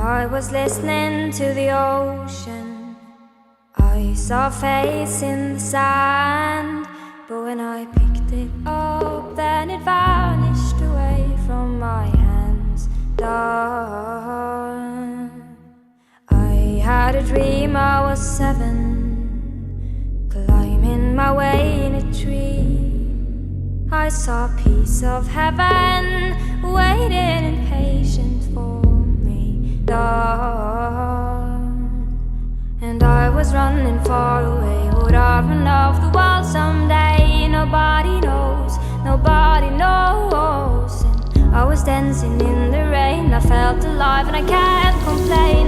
I was listening to the ocean. I saw a face in the sand, but when I picked it up, then it vanished away from my hands. Done. I had a dream I was 7, climbing my way in a tree. I saw a piece of heaven waiting impatient for me. Done. And I was running far away. Would I run off the wall someday? Nobody knows, nobody knows. And I was dancing in the rain. I felt alive and I can't complain.